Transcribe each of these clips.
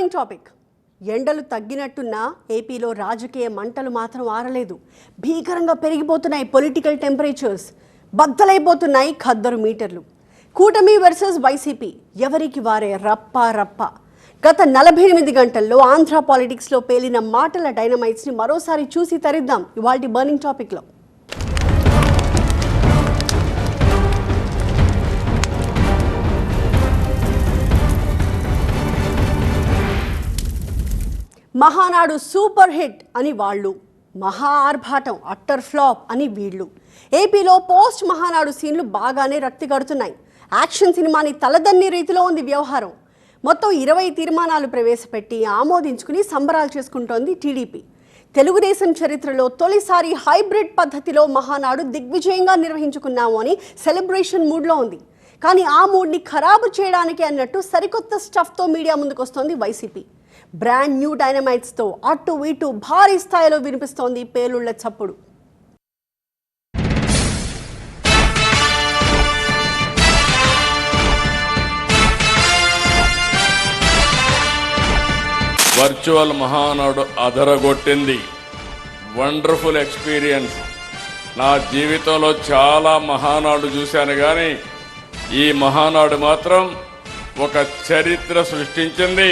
Burning topic. ఎండలు తగ్గినట్టున్నా ఏపీలో రాజకీయ మంటలు మాత్రం ఆరలేదు. భీకరంగా పెరిగిపోతున్నాయి పొలిటికల్ టెంపరేచర్స్, బద్దలైపోతున్నాయి ఖద్దరు మీటర్లు. కూటమి వర్సెస్ వైసీపీ, ఎవరికి వారే రప్ప రప్ప. గత 48 గంటల్లో ఆంధ్ర పాలిటిక్స్లో పేలిన మాటల డైనమైట్స్ని మరోసారి చూసి తరిద్దాం ఇవాల్టి బర్నింగ్ టాపిక్లో. మహానాడు సూపర్ హిట్ అని వాళ్ళు, మహా ఆర్భాటం అట్టర్ ఫ్లాప్ అని వీళ్ళు. ఏపీలో పోస్ట్ మహానాడు సీన్లు బాగానే రక్తి కడుతున్నాయి. యాక్షన్ సినిమాని తలదన్ని రీతిలో ఉంది వ్యవహారం. మొత్తం 20 తీర్మానాలు ప్రవేశపెట్టి ఆమోదించుకుని సంబరాలు చేసుకుంటోంది టీడీపీ. తెలుగుదేశం చరిత్రలో తొలిసారి హైబ్రిడ్ పద్ధతిలో మహానాడు దిగ్విజయంగా నిర్వహించుకున్నాము అని సెలబ్రేషన్ మూడ్లో ఉంది. కానీ ఆ మూడ్ని ఖరాబు చేయడానికి అన్నట్టు సరికొత్త స్టఫ్తో మీడియా ముందుకు వస్తోంది వైసీపీ. బ్రాండ్ న్యూ డైనమైట్స్తో అటు ఇటు భారీ స్థాయిలో వినిపిస్తోంది పేలుళ్ల చప్పుడు. వర్చువల్ మహానాడు అదరగొట్టింది. Wonderful experience. నా జీవితంలో చాలా మహానాడు చూశాను, కానీ ఈ మహానాడు మాత్రం ఒక చరిత్ర సృష్టించింది.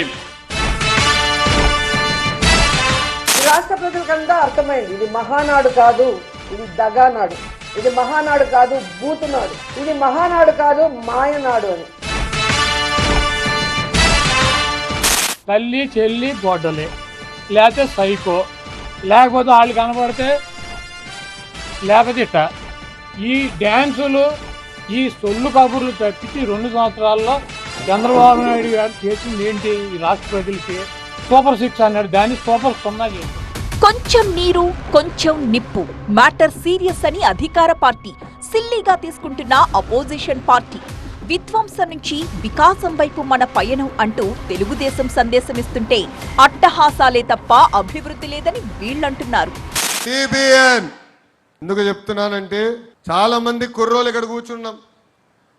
రాష్ట్ర ప్రజలకంతా అర్థమైంది, ఇది మహానాడు కాదు, ఇది దగానాడు. ఇది మహానాడు కాదు, బూతునాడు. ఇది మహానాడు కాదు, మాయనాడు అని. తల్లి చెల్లి గొడ్డలే, లేకపోతే సైకో, లేకపోతే వాళ్ళు కనబడితే లేకపోతే ఇట్ట. ఈ డ్యాన్సులు, ఈ సొల్లు కబుర్లు తప్పించి 2 సంవత్సరాల్లో చంద్రబాబు నాయుడు గారు చేసింది ఏంటి? ఈ రాష్ట్ర ప్రజలకి సూపర్ 6 అన్నాడు, దాన్ని సూపర్ 0 చేసి. కొంచెం నీరు కొంచెం నిప్పు, మ్యాటర్ సీరియస్ అని అధికార పార్టీ, సిల్లీగా తీసుకుంటున్న అపోజిషన్ పార్టీ. విధ్వంసం నుంచి వికాసం వైపు మన పయనం అంటూ తెలుగుదేశం సందేశమిస్తుంటే అట్టహాసాలే తప్ప అభివృద్ధి లేదని వీళ్ళంటున్నారు. ఎందుకు చెప్తున్నానంటే, చాలా మంది కుర్రోలు ఇక్కడ కూర్చున్నాం,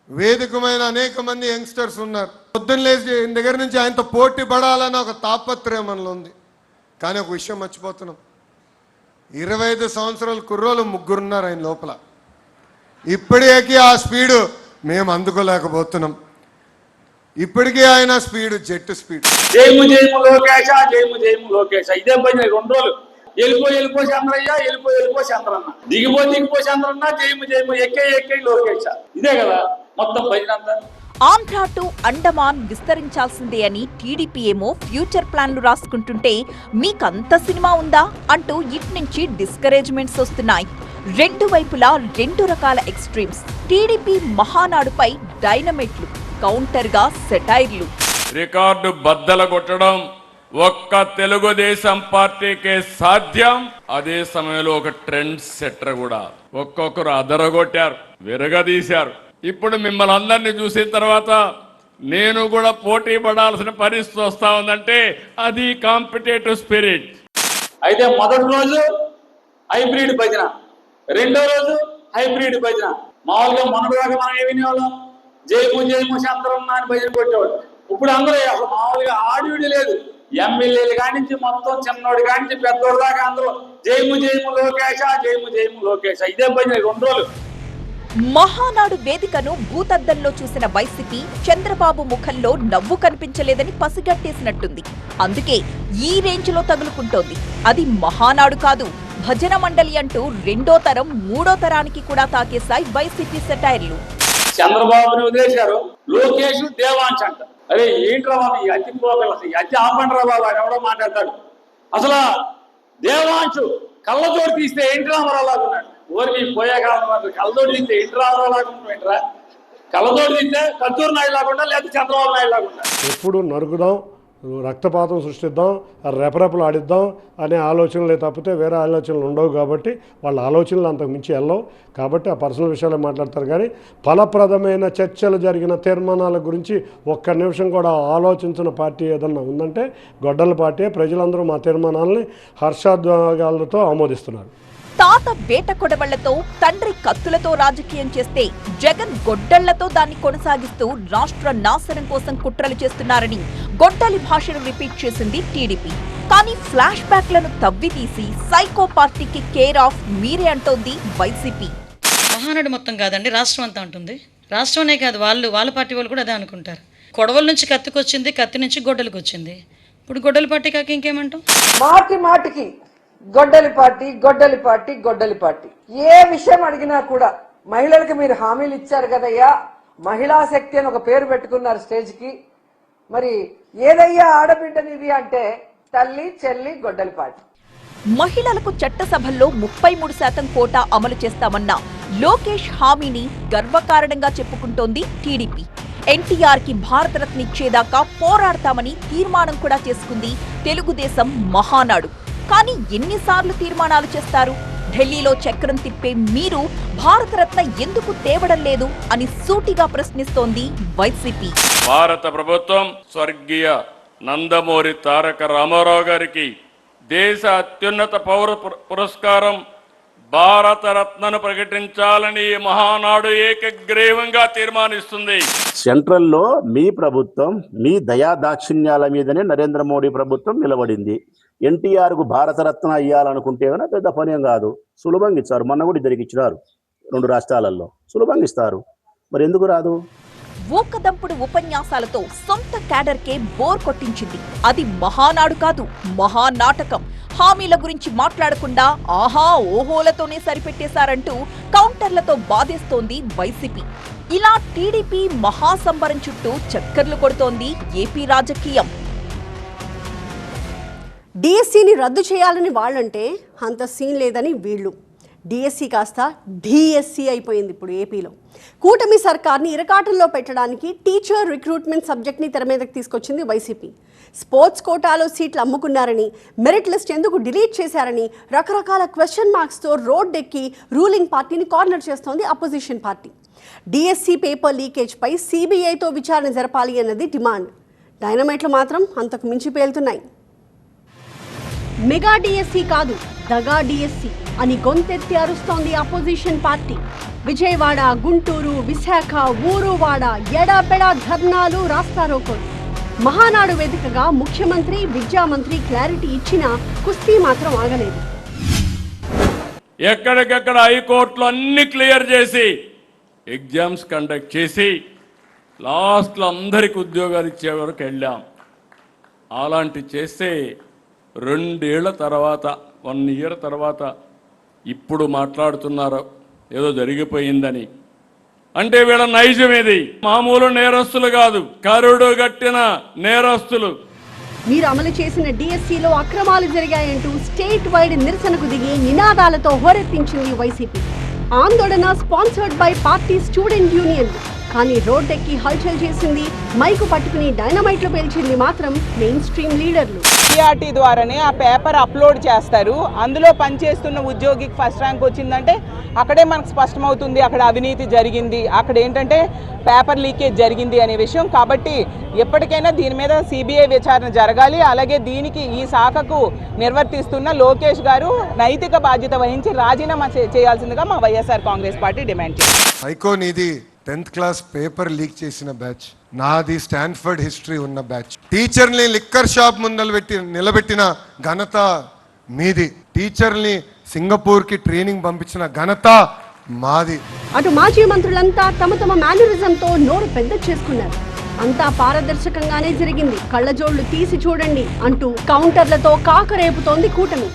వేదికమైన అనేక మంది యంగ్స్టర్స్ ఉన్నారు. పొద్దున్న లేచి దగ్గర నుంచి ఆయనతో పోటీ పడాలని ఒక తాపత్రయం మనలో ఉంది. కానీ ఒక విషయం మర్చిపోతున్నాం, 25 సంవత్సరాల కుర్రోలు 3 ఉన్నారు ఆయన లోపల. ఇప్పటికీ ఆ స్పీడు మేము అందుకోలేకపోతున్నాం. ఇప్పటికీ ఆయన స్పీడ్ జెట్ స్పీడ్. జయము జయము లోకేశ, జయము జయము లోకేశ. ఇదే పని 2 రోజులు. వెళ్ళిపో చంద్రయ్య, వెళ్ళిపో చంద్రన్న, దిగిపో చంద్రన్న, జయము జయము ఎక్కే లోకేశ. ఇదే కదా మొత్తం భజన అంతా. ఆంధ్ర టు అండమాన్ విస్తరించాల్సిందే అని టీడీపీ ఏమో ఫ్యూచర్ ప్లాన్లు రాసుకుంటుంటే మీకంత సినిమా ఉందా అంటూ ఇటు నుంచి డిస్కరేజ్మెంట్స్ వస్తున్నాయి. 2 వైపులా 2 రకాల ఎక్స్ట్రీమ్స్. టీడీపీ మహానాడుపై డైనమైట్లు, కౌంటర్గా సెటైర్లు. రికార్డు బద్దల కొట్టడం ఒక్క తెలుగుదేశం పార్టీకే సాధ్యం. అదే సమయంలో ఒక ట్రెండ్ సెట్టర్ కూడా. ఒక్కొక్కరు అదరగొట్టారు, విరగదీశారు. ఇప్పుడు మిమ్మల్ని అందరినీ చూసిన తర్వాత నేను కూడా పోటీ పడాల్సిన పరిస్థితి వస్తా ఉందంటే అది కాంపిటేటివ్ స్పిరిట్. అయితే మొదటి రోజు హైబ్రిడ్ భజన, 2వ రోజు హైబ్రిడ్ భజన. మామూలుగా మొన్నటిదాకా మనం ఏమి వినేవాళ్ళం, జయము జయము చంద్రన్న అని భజన కొట్టేవాళ్ళు. ఇప్పుడు అందరూ అసలు మామూలుగా ఆడివిడి లేదు. ఎమ్మెల్యేలు కానించి మొత్తం చిన్నోడి కానించి పెద్దోడి దాకా అందరూ జయము జయము లోకేశ, జయము జయము లోకేశ. ఇదే భజన 2 రోజులు. మహానాడు వేదికను భూతద్దంలో చూసిన వైసీపీ చంద్రబాబు ముఖంలో నవ్వు కనిపించలేదని పసిగట్టేసినట్టుంది. అందుకే ఈ రేంజ్లో తగులుకుంటోంది. అది మహానాడు కాదు, భజన మండలి అంటూ 2వ తరం 3వ తరానికి కూడా తాకేశాయి వైసీపీ సెటైర్లు. చంద్రబాబుని వదిలేశారు, లోకేష్ దేవాంశ్ అంట. అరే ఏంట్రా బాబు ఈ అతి పోగల, అతి ఆపండ్రా బాబు అని ఎవడో మాట్లాడతాడు. అసలు దేవాంశ్ కళ్ళజోడు తీస్తే ఎన్టీ రామారావు ఉన్నాడు. ఊరికి పోయే కాలం కళ్ళజోడు తీస్తే ఎన్టీ రామారావు లాగా, కళ్ళజోడు తీస్తే కత్తూరు నాయుడు లాకుండా, లేకపోతే చంద్రబాబు నాయుడు లాగా. ఎప్పుడు నరుకుదాం, రక్తపాతం సృష్టిద్దాం, రెపరెపలు ఆడిద్దాం అనే ఆలోచనలే తప్పితే వేరే ఆలోచనలు ఉండవు. కాబట్టి వాళ్ళ ఆలోచనలు అంతకు మించి వెళ్ళవు. కాబట్టి ఆ పర్సనల్ విషయాలే మాట్లాడతారు. కానీ ఫలప్రదమైన చర్చలు జరిగిన తీర్మానాల గురించి ఒక్క నిమిషం కూడా ఆలోచించిన పార్టీ ఏదన్నా ఉందంటే గొడ్డల పార్టీ. ప్రజలందరూ మా తీర్మానాలని హర్షోద్వేగాలతో ఆమోదిస్తున్నారు. తాత వేట కొడవళ్లతో, తండ్రి కత్తులతో రాజకీయం చేస్తే జగన్ గొడ్డళ్లతో దాన్ని కొనసాగిస్తూ రాష్ట్ర నాశనం కోసం కుట్రలు చేస్తున్నారని గొడ్డలి భాషను రిపీట్ చేసింది టీడీపీ. కానీ ఫ్లాష్ బ్యాక్లను తవ్వితీసి సైకో పార్టీకి కేర్ ఆఫ్ మీరే అంటోంది వైసీపీ. మహానాడు మొత్తం కాదండి, రాష్ట్రం అంతా ఉంటుంది. రాష్ట్రమే కాదు, వాళ్ళ పార్టీ వాళ్ళు కూడా అదే అనుకుంటారు. కొడవల నుంచి కత్తికి వచ్చింది, కత్తి నుంచి గొడ్డలికి వచ్చింది. ఇప్పుడు గొడ్డలి పార్టీ కాక ఇంకేమంటాం? మాటికి గొడ్డలి పార్టీ గొడ్డలి పార్టీ గొడ్డలి పార్టీ. ఏ విషయం అడిగినా కూడా మహిళలకు మీరు హామీలు ఇచ్చారు కదయ్యా, మహిళా శక్తి అని ఒక పేరు పెట్టుకున్నారు స్టేజ్ కి. మరి ఏదయ్యా ఆడబిడ్డనిది అంటే తల్లి చెల్లి గొడ్డలి పార్టీ. మహిళలకు చట్టసభల్లో 33% కోటా అమలు చేస్తామన్న లోకేష్ హామీని గర్వకారణంగా చెప్పుకుంటోంది టీడీపీ. ఎన్టీఆర్ కి భారతరత్న ఇచ్చేదాకా పోరాడతామని తీర్మానం కూడా చేసుకుంది తెలుగుదేశం మహానాడు. కానీ ఎన్నిసార్లు తీర్మానాలు చేస్తారు? ఢిల్లీలో చక్రం తిప్పే మీరు భారతరత్న ఎందుకు తేవడం లేదు అని సూటిగా ప్రశ్నిస్తోంది వైసీపీ. భారత ప్రభుత్వం స్వర్గీయ నందమూరి తారక రామారావు గారికి దేశ అత్యున్నత పౌర పురస్కారం భారతరత్నను ప్రకటించాలని మహానాడు ఏకగ్రీవంగా తీర్మానిస్తుంది. సెంట్రల్లో మీ ప్రభుత్వం మీ దయా దాక్షిణ్యాల మీదనే నరేంద్ర మోడీ ప్రభుత్వం నిలబడింది. ఎన్టీఆర్కు భారతరత్న ఇవ్వాలనుకుంటే పెద్ద పనేం కాదు, సులభంగా ఇచ్చారు. మొన్న కూడా ఇద్దరికి ఇచ్చినారు, 2 రాష్ట్రాలలో సులభంగా ఇస్తారు. మరి ఎందుకు రాదు? ఊకదంపుడు ఉపన్యాసాలతో సొంత క్యాడర్కే బోర్ కొట్టించింది. అది మహానాడు కాదు, మహానాటకం. హామీల గురించి మాట్లాడకుండా ఆహా ఓహోలతోనే సరిపెట్టేశారంటూ కౌంటర్లతో బాధేస్తోంది వైసీపీ. ఇలా టీడీపీ మహాసంబరం చుట్టూ చక్కర్లు కొడుతోంది ఏపీ రాజకీయం. డిఎస్సిని రద్దు చేయాలని వాళ్ళంటే అంత సీన్ లేదని వీళ్ళు. డిఎస్సి కాస్త డిఎస్సి అయిపోయింది ఇప్పుడు ఏపీలో. కూటమి సర్కార్ని ఇరకాటంలో పెట్టడానికి టీచర్ రిక్రూట్మెంట్ సబ్జెక్ట్ని తెర మీదకి తీసుకొచ్చింది వైసీపీ. స్పోర్ట్స్ కోటాలో సీట్లు అమ్ముకున్నారని, మెరిట్ లిస్ట్ ఎందుకు డిలీట్ చేశారని రకరకాల క్వశ్చన్ మార్క్స్తో రోడ్డెక్కి రూలింగ్ పార్టీని కార్నర్ చేస్తోంది అపోజిషన్ పార్టీ. డిఎస్సి పేపర్ లీకేజ్పై సిబిఐతో విచారణ జరపాలి అన్నది డిమాండ్. డైనమైట్లు మాత్రం అంతకు మించి పేలుతున్నాయి. మెగా డిఎస్సి కాదు, దగా డిఎస్సి అని గొంతెత్తి అరుస్తోంది అపోజిషన్ పార్టీ. విజయవాడ, గుంటూరు, విశాఖ, ఊరువాడ ఎడాపెడా ధర్నాలు, రాస్తారోకోలు. మహానాడు వేదికగా ముఖ్యమంత్రి, విద్యామంత్రి క్లారిటీ ఇచ్చినా కుస్తీ మాత్రం ఆగలేదు. ఎక్కడికెక్కడ హైకోర్టులో అన్ని క్లియర్ చేసి ఎగ్జామ్స్ కండక్ట్ చేసి లాస్ట్లో అందరికి ఉద్యోగాలు ఇచ్చే వరకు వెళ్ళాం. అలాంటి చేస్తే 2 ఏళ్ల తర్వాత 1 ఇయర్ తర్వాత ఇప్పుడు మాట్లాడుతున్నారు ఏదో జరిగిపోయిందని. అంటే వీళ్ళ నైజం ఇది. మామూలు నేరస్తులు కాదు, కరుడు గట్టిన నేరస్తులు. మీరు అమలు చేసిన డిఎస్సిలో అక్రమాలు జరిగాయంటూ స్టేట్ వైడ్ నిరసనకు దిగి నినాదాలతో హోరెత్తించింది వైసీపీ. ఆందోళన sponsored by party student union. కానీ రోడ్డెక్కి హల్చల్ చేసింది, మైకు పట్టుకుని డైనమైట్లు పేల్చింది మాత్రం మెయిన్ స్ట్రీమ్ లీడర్లు. సిఆర్టీ ద్వారానే ఆ పేపర్ అప్లోడ్ చేస్తారు. అందులో పనిచేస్తున్న ఉద్యోగికి ఫస్ట్ ర్యాంక్ వచ్చిందంటే అక్కడే మనకు స్పష్టమవుతుంది అక్కడ అవినీతి జరిగింది, అక్కడ ఏంటంటే పేపర్ లీకేజ్ జరిగింది అనే విషయం. కాబట్టి ఎప్పటికైనా దీని మీద సిబిఐ విచారణ జరగాలి. అలాగే దీనికి ఈ శాఖకు నిర్వర్తిస్తున్న లోకేష్ గారు నైతిక బాధ్యత వహించి రాజీనామా చేయాల్సిందిగా మా వైఎస్ఆర్ కాంగ్రెస్ పార్టీ డిమాండ్ చేస్తుంది. హైకో నీది 10th క్లాస్ పేపర్ లీక్ చేసిన బ్యాచ్, నాది స్టాన్ఫర్డ్ హిస్టరీ ఉన్న బ్యాచ్. టీచర్ని లిక్కర్ షాప్ ముందలు నిలబెట్టిన ఘనత మీది. టీచర్ని సింగపూర్కి ట్రైనింగ్ పంపించిన ఘనత మాది. అటు మాజీ మంత్రులంతా తమ తమ మేనరిజంతో నోరు పెద్ద చేసుకున్నారు. అంతా పారదర్శకంగానే జరిగింది, కళ్ళజోళ్లు తీసి చూడండి అంటూ కౌంటర్లతో కాకరేపుతోంది కూటమి.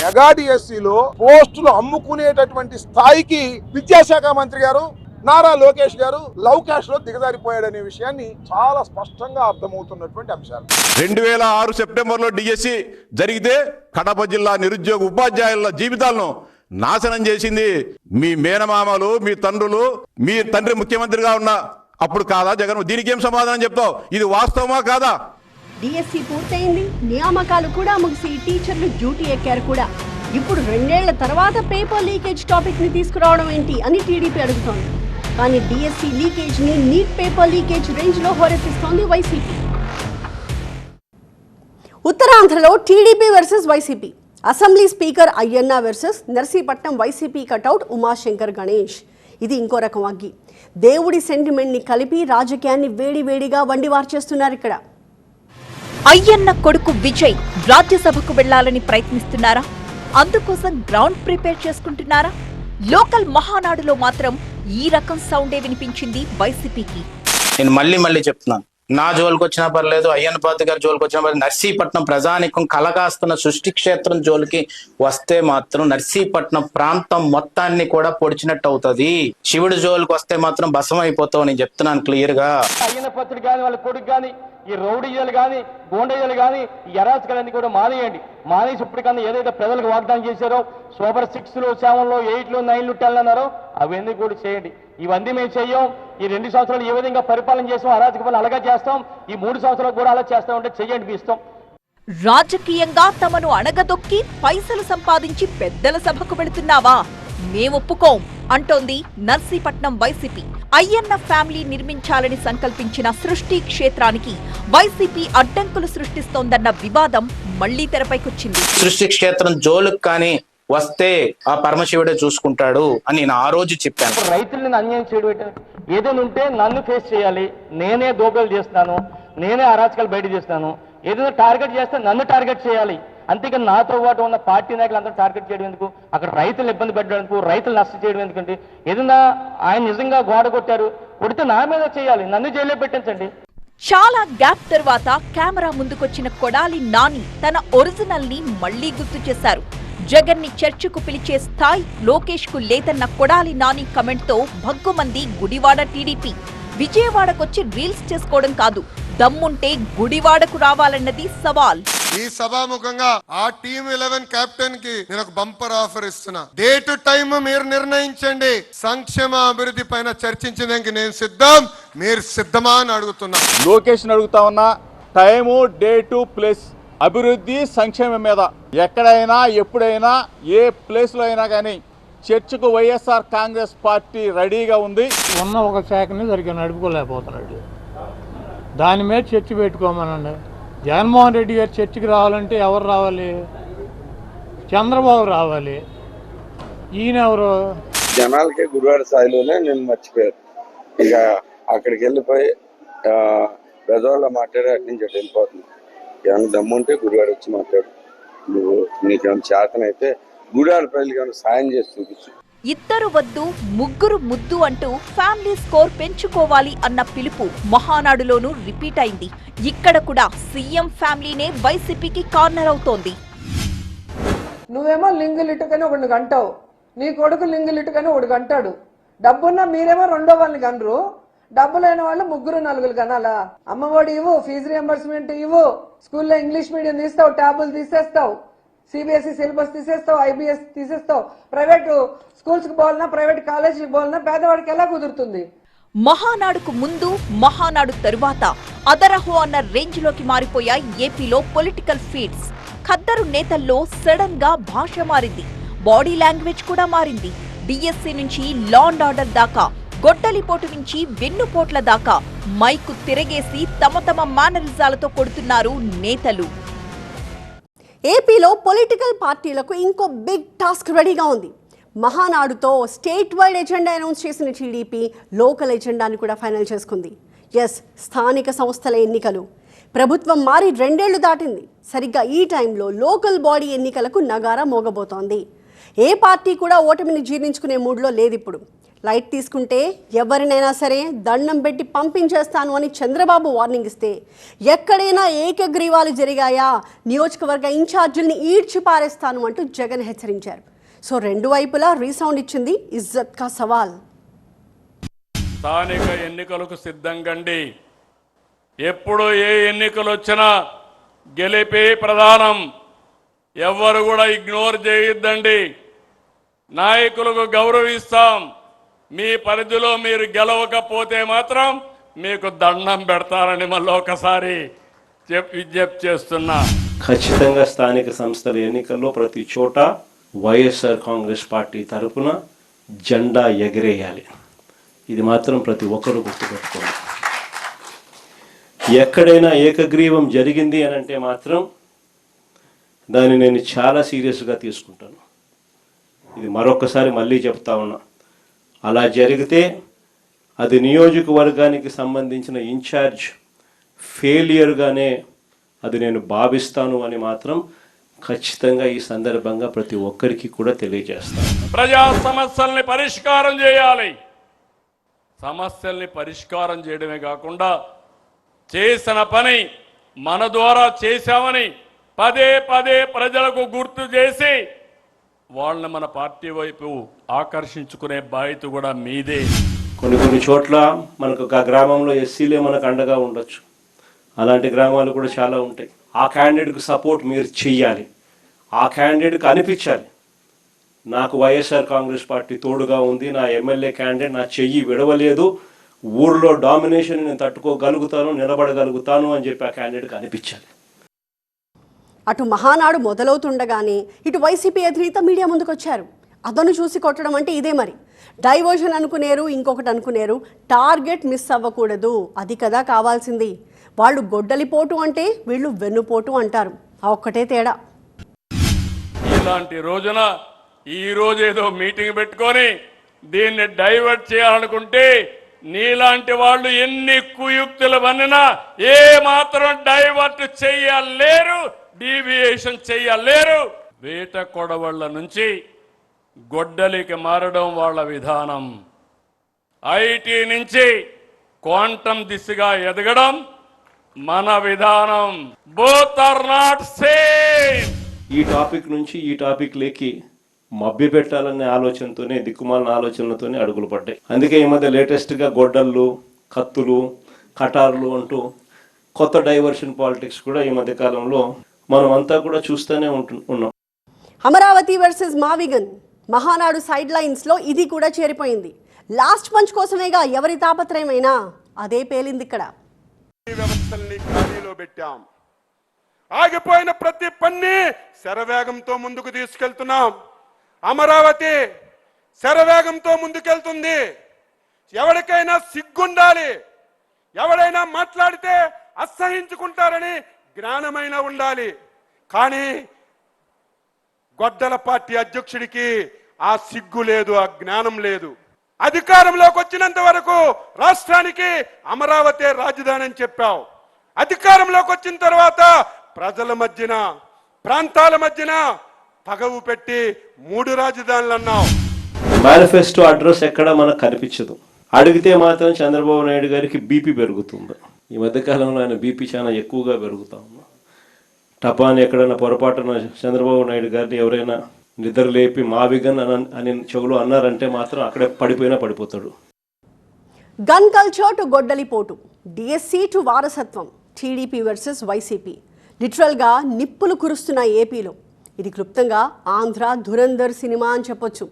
మెగా డిఎస్సిలో పోస్టులు అమ్ముకునేటటువంటి స్థాయికి విద్యాశాఖ మంత్రి గారు నారా లోకేష్ గారు లవ్ క్యాష్ లో దిగజారిపోయాడనే విషయాన్ని చాలా స్పష్టంగా అర్థమవుతున్నటువంటి అంశాలు. 2006 సెప్టెంబర్లో డిఎస్సి జరిగితే కడప జిల్లా నిరుద్యోగ ఉపాధ్యాయుల జీవితాలను నాశనం చేసింది మీ మేనమామలు, మీ తండ్రులు. మీ తండ్రి ముఖ్యమంత్రిగా ఉన్న అప్పుడు కాదా జగన్? దీనికి ఏం సమాధానం చెప్తావు? ఇది వాస్తవమా కాదా? డిఎస్సి పూర్తయింది, నియామకాలు కూడా ముగిసి టీచర్లు డ్యూటీ ఎక్కారు కూడా. ఇప్పుడు 2 ఏళ్ల తర్వాత పేపర్ లీకేజ్ టాపిక్ ని తీసుకురావడం ఏంటి అని టీడీపీ అడుగుతోంది. కానీ డిఎస్సి లీకేజ్ ని నీట్ పేపర్ లీకేజ్ రేంజ్ లో హోరెత్తిస్తోంది వైసీపీ. ఉత్తరాంధ్రలో TDP versus YCP. Assembly speaker Ayyanna versus Narsipatnam YCP cutout Umashankar Ganesh. ఇది ఇంకో రకం అగ్గి. దేవుడి సెంటిమెంట్ని కలిపి రాజకీయాన్ని వేడివేడిగా వండివార్ చేస్తున్నారు ఇక్కడ. అయ్యన్న కొడుకు విజయ్ రాజ్యసభకు వెళ్లాలని ప్రయత్నిస్తున్నారా? అందుకోసం గ్రౌండ్ ప్రిపేర్ చేసుకుంటున్నారా? లోకల్ మహానాడులో మాత్రం ఈ రకం సౌండే వినిపించింది వైసీపీకి. నేను మళ్ళీ చెప్తున్నాను, నా జోలికి వచ్చినా పర్లేదు, అయ్యన్న పాత్ర గారి జోలికి వచ్చినా పర్లేదు, నర్సీపట్నం ప్రజానికం కలగాస్తున్న సృష్టి క్షేత్రం జోలికి వస్తే మాత్రం నర్సీపట్నం ప్రాంతం మొత్తాన్ని కూడా పొడిచినట్టు అవుతుంది. శివుడి జోలికి వస్తే మాత్రం భస్మం అయిపోతావు నేను చెప్తున్నాను క్లియర్ గా. అయ్యన్న పాత్ర గాని వాళ్ళ కొడుకు గాని ఈ రౌడీజాలు కానీ గోండయ్యలు కానీ ఈ అరాచకాలన్నీ కూడా మానేయండి. మానేసి ఇప్పటికన్నా ఏదైతే ప్రజలకు వాగ్దానం చేశారో సూపర్ 6లో 7లో 8లో 9లో 10 అన్నారో అవన్నీ కూడా చేయండి. ఇవన్నీ మేము చెయ్యం. ఈ 2 సంవత్సరాలు ఏ విధంగా పరిపాలన చేస్తాం, అరాచక పనులు అలాగే చేస్తాం. ఈ 3 సంవత్సరాలు కూడా అలా చేస్తామంటే చెయ్యండి, మీ ఇష్టం. రాజకీయంగా తమను అణగదొక్కి పైసలు సంపాదించి పెద్దల సభకు వెళుతున్నావా? మేమొప్పుకోం అంటోంది నర్సీపట్నం వైసీపీ. అయ్యన్న ఫ్యామిలీ నిర్మించాలని సంకల్పించిన సృష్టి క్షేత్రానికి వైసీపీ అడ్డంకులు సృష్టిస్తోందన్న వివాదం మళ్లీ తెరపైకొచ్చింది. సృష్టి క్షేత్రం జోలుకు కానీ వస్తే ఆ పరమశివుడే చూసుకుంటాడు అని నేను ఆ రోజు చెప్పాను. రైతులను అన్యాయం చేయడం ఏదైనా ఉంటే నన్ను ఫేస్ చేయాలి. నేనే దోపిడీలు చేస్తాను, నేనే అరాచకాలు బయట చేస్తాను. ఏదైనా టార్గెట్ చేస్తే నన్ను టార్గెట్ చేయాలి. అంతేకాని నాతో పాటు ఉన్న పార్టీ నాయకులు అందరూ టార్గెట్ చేయడం ఎందుకు? అక్కడ రైతులు ఇబ్బంది పెట్టడానికి, రైతులు నష్టం చేయడం ఎందుకంటే ఏదైనా ఆయన నిజంగా గోడ కొట్టారు, కొడితే నా మీద చేయాలి, నన్ను జైల్లో పెట్టించండి. చాలా గ్యాప్ తర్వాత కెమెరా ముందుకొచ్చిన కొడాలి నాని తన ఒరిజినల్ ని మళ్లీ గుర్తు చేశారు. జగన్ ని చర్చకు పిలిచే స్థాయి లోకేష్ కు లేదన్న కొడాలి నాని కమెంట్ తో భగ్గుమంది గుడివాడ టీడీపీ. విజయవాడకొచ్చి రీల్స్ చేసుకోవడం కాదు, దమ్ముంటే గుడివాడకు రావాలన్నది సవాల్. ఈ సభాముఖంగా ఆ టీమ్ 11 కెప్టెన్ కి నేను ఒక బంపర్ ఆఫర్ ఇస్తున్నా. డేట్ టైం మీరు నిర్ణయించండి. సంక్షేమ అభివృద్ధి పైన చర్చించడానికి నేను సిద్ధం, మీరు సిద్ధమా అని అడుగుతున్నా. లోకేష్ అడుగుతా ఉన్నా, టైము డేటు ప్లేస్, అభివృద్ధి సంక్షేమం మీద ఎక్కడైనా ఎప్పుడైనా ఏ ప్లేస్ లో అయినా కానీ చర్చకు వైఎస్ఆర్ కాంగ్రెస్ పార్టీ రెడీగా ఉంది. ఉన్న ఒక శాఖని సరిగ్గా నడుపుకోలేకపోతున్నాడు. దాని మీద చర్చ పెట్టుకోమనండి. జగన్మోహన్ రెడ్డి గారు చర్చకి రావాలంటే ఎవరు రావాలి? చంద్రబాబు రావాలి. ఈయన ఎవరు? జనాలకే గురువాడ స్థాయిలోనే నేను మర్చిపోయారు. ఇక అక్కడికి వెళ్ళిపోయి పెద్దవాళ్ళ మాట్లాడి అటు నుంచి అటు వెళ్ళిపోతుంది. ఏమైనా దమ్ముంటే గురువాడ వచ్చి మాట్లాడు. నువ్వు నీకేమైనా చేతనైతే గురువాడ ప్రజలకు ఏమైనా సాయం చేసి చూపించు. ఇద్దరు వద్దు ముగ్గురు ముద్దు అంటూ ఫ్యామిలీ స్కోర్ పెంచుకోవాలి అన్న పిలుపు మహానాడులోనూ రిపీట్ అయింది. ఇక్కడ కూడా సీఎం ఫ్యామిలీనే వైసీపీకి కార్నర్ అవుతోంది. నువ్వేమో లింగులిట్టుకని ఒకడిని గంటావు, నీ కొడుకు లింగులిట్టుకని ఒకడు గంటాడు. డబ్బున్నా మీరేమో రెండో వాళ్ళని గనరు, డబ్బు లేని వాళ్ళు 3-4 గనాలా? అమ్మఒడి ఇవ్వు, ఫీజు రియంబర్స్మెంట్ ఇవ్వు, స్కూల్లో ఇంగ్లీష్ మీడియం తీస్తావు, ట్యాబులు తీసేస్తావు, సిబిఎస్ఈ సిలబస్ తీసేస్తావు, ఐబిఎస్ తీసేస్తావు. ప్రైవేట్ స్కూల్స్ కి పోవాలన్నా, ప్రైవేట్ కాలేజీకి పోవాలన్నా పేదవాడికి ఎలా కుదురుతుంది? మహానాడుకు ముందు మహానాడు తరువాత అదరహో అన్న రేంజ్ లోకి మారిపోయాయి ఏపీలో పొలిటికల్ ఫీడ్స్. ఖద్దరు నేతల్లో సడన్ గా భాష మారింది, బాడీ లాంగ్వేజ్ కూడా మారింది. డిఎస్సీ నుంచి లా అండ్ ఆర్డర్ దాకా, గొడ్డలిపోటు నుంచి వెన్నుపోట్ల దాకా మైకు తిరగేసి తమ మేనరిజాలతో కొడుతున్నారు నేతలు. ఏపీలో పొలిటికల్ పార్టీలకు ఇంకో బిగ్ టాస్క్ రెడీగా ఉంది. మహానాడుతో స్టేట్ వైడ్ ఎజెండా అనౌన్స్ చేసిన టీడీపీ లోకల్ ఎజెండాని కూడా ఫైనల్ చేసుకుంది. స్థానిక సంస్థల ఎన్నికలు. ప్రభుత్వం మారి 2 ఏళ్లు దాటింది. సరిగ్గా ఈ టైంలో లోకల్ బాడీ ఎన్నికలకు నగారా మోగబోతోంది. ఏ పార్టీ కూడా ఓటమిని జీర్ణించుకునే మూడ్లో లేదు ఇప్పుడు. లైట్ తీసుకుంటే ఎవరినైనా సరే దండం పెట్టి పంపించేస్తాను అని చంద్రబాబు వార్నింగ్ ఇస్తే, ఎక్కడైనా ఏకగ్రీవాలు జరిగాయా నియోజకవర్గ ఇన్ఛార్జీల్ని ఈడ్చి పారేస్తాను అంటూ జగన్ హెచ్చరించారు. సో 2 వైపులా రీసౌండ్ ఇచ్చింది ఇజ్జత్ కా సవాల్. స్థానిక ఎన్నికలకు సిద్ధంగండి. ఎప్పుడు ఏ ఎన్నికలు వచ్చినా గెలిపే ప్రధానం. ఎవ్వరు కూడా ఇగ్నోర్ చేయొద్దండి. నాయకులకు గౌరవిస్తాం. మీ పరిధిలో మీరు గెలవకపోతే మాత్రం మీకు దండం పెడతారని మళ్ళీ ఒకసారి విజ్ఞప్తి చేస్తున్నా. ఖచ్చితంగా స్థానిక సంస్థల ఎన్నికల్లో ప్రతి చోట వైఎస్ఆర్ కాంగ్రెస్ పార్టీ తరఫున జెండా ఎగరేయాలి. ఇది మాత్రం ప్రతి ఒక్కరూ గుర్తుపెట్టుకోండి. ఎక్కడైనా ఏకగ్రీవం జరిగింది అని అంటే మాత్రం దాన్ని నేను చాలా సీరియస్గా తీసుకుంటాను. ఇది మరొకసారి మళ్ళీ చెప్తా ఉన్నా, అలా జరిగితే అది నియోజకవర్గానికి సంబంధించిన ఇన్ఛార్జ్ ఫెయిలియర్గానే అది నేను భావిస్తాను అని మాత్రం ఖచ్చితంగా ఈ సందర్భంగా ప్రతి ఒక్కరికి కూడా తెలియజేస్తాను. ప్రజా సమస్యల్ని పరిష్కారం చేయాలి. సమస్యల్ని పరిష్కారం చేయడమే కాకుండా చేసిన పని మన ద్వారా చేశామని పదే పదే ప్రజలకు గుర్తు చేసి వాళ్ళని మన పార్టీ వైపు ఆకర్షించుకునే బాధ్యత కూడా మీదే. కొన్ని చోట్ల మనకు ఒక గ్రామంలో ఎస్సీలే మనకు అండగా ఉండొచ్చు, అలాంటి గ్రామాలు కూడా చాలా ఉంటాయి. ఆ క్యాండిడేట్కి సపోర్ట్ మీరు చెయ్యాలి, ఆ క్యాండిడేట్కి అనిపించాలి నాకు వైఎస్ఆర్ కాంగ్రెస్ పార్టీ తోడుగా ఉంది, నా ఎమ్మెల్యే క్యాండిడేట్ నా చెయ్యి విడవలేదు, ఊర్లో డామినేషన్ నేను తట్టుకోగలుగుతాను, నిలబడగలుగుతాను అని చెప్పి ఆ క్యాండిడేట్కి అనిపించాలి. అటు మహానాడు మొదలవుతుండగానే ఇటు వైసీపీ అధినేత మీడియా ముందుకొచ్చారు. అతను చూసి కొట్టడం అంటే ఇదే మరి. డైవర్షన్ అనుకునేరు, ఇంకొకటి అనుకునేరు, టార్గెట్ మిస్ అవ్వకూడదు, అది కదా కావాల్సింది. వాళ్ళు గొడ్డలిపోటు అంటే వీళ్ళు వెన్నుపోటు అంటారు, ఆ ఒక్కటే తేడా. ఇలాంటి రోజున ఈ రోజు ఏదో మీటింగ్ పెట్టుకొని దీన్ని డైవర్ట్ చేయాలనుకుంటే నీలాంటి వాళ్ళు ఎన్ని కుయుక్తులు వన్నినా ఏ మాత్రం డైవర్ట్ చెయ్యలేరు, డీవియేషన్ చెయ్యలేరు. వేట కొడవళ్ళ నుంచి గొడ్డలికి మారడం వాళ్ళ విధానం. ఐటీ నుంచి క్వాంటం దిశగా ఎదగడం మన విధానం. Both are not same. ఈ టాపిక్ నుంచి ఈ టాపిక్ లేకి మభ్య పెట్టాలనే ఆలోచనతోనే, దిక్కుమాలిన ఆలోచనలతోనే అడుగులు పడ్డాయి. అందుకే ఈ మధ్య లేటెస్ట్గా గొడ్డళ్ళు, కత్తులు, కటార్లు అంటూ కొత్త డైవర్షన్ పాలిటిక్స్ కూడా ఈ మధ్య కాలంలో మనం అంతా కూడా చూస్తూనే ఉన్నాం. అమరావతి వర్సెస్ మావిగన్, మహానాడు సైడ్ లైన్స్లో ఇది కూడా చేరిపోయింది. లాస్ట్ పంచ్ కోసమేగా ఎవరి తాపత్రయమైనా, అదే పేలింది ఇక్కడ. వ్యవస్థల్ని ఖాళీలో పెట్టాం. ఆగిపోయిన ప్రతి పన్ని శరవేగంతో ముందుకు తీసుకెళ్తున్నాం. అమరావతి శరవేగంతో ముందుకెళ్తుంది. ఎవరికైనా సిగ్గుండాలి, ఎవరైనా మాట్లాడితే అసహించుకుంటారని జ్ఞానమైన ఉండాలి. కానీ గొడ్డల పార్టీ అధ్యక్షుడికి ఆ సిగ్గు లేదు, ఆ జ్ఞానం లేదు. అధికారంలోకి వచ్చినంత వరకు రాష్ట్రానికి అమరావతి రాజధాని అని చెప్పావు. అధికారంలోకి వచ్చిన తర్వాత ప్రజల మధ్యన, ప్రాంతాల మధ్యన పగవు పెట్టి 3 రాజధానులు అన్నావు. మేనిఫెస్టో అడ్రస్ ఎక్కడ మనకు కనిపించదు. అడిగితే మాత్రం చంద్రబాబు నాయుడు గారికి బీపీ పెరుగుతుంది. ఈ మధ్యకాలంలో ఆయన బీపీ చాలా ఎక్కువగా పెరుగుతా ఉంది. టపాని ఎక్కడైనా పొరపాటున చంద్రబాబు నాయుడు గారిని ఎవరైనా నిద్ర లేపి మావిగన్ అని చెవులు అన్నారంటే మాత్రం అక్కడే పడిపోతాడు. గన్ కల్చర్ టు గొడ్డలిపోటు, డిఎస్సి టు వారసత్వం, టీడీపీ వర్సెస్ వైసీపీ. లిటరల్గా నిప్పులు కురుస్తున్న ఏపీలో. ఇది క్లుప్తంగా ఆంధ్ర ధురంధర్ సినిమా అని చెప్పొచ్చు.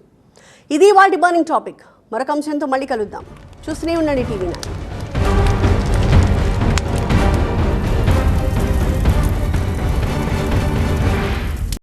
ఇది వాటి బర్నింగ్ టాపిక్. మరొక అంశంతో మళ్ళీ కలుద్దాం. చూస్తూనే ఉండండి టీవీ9.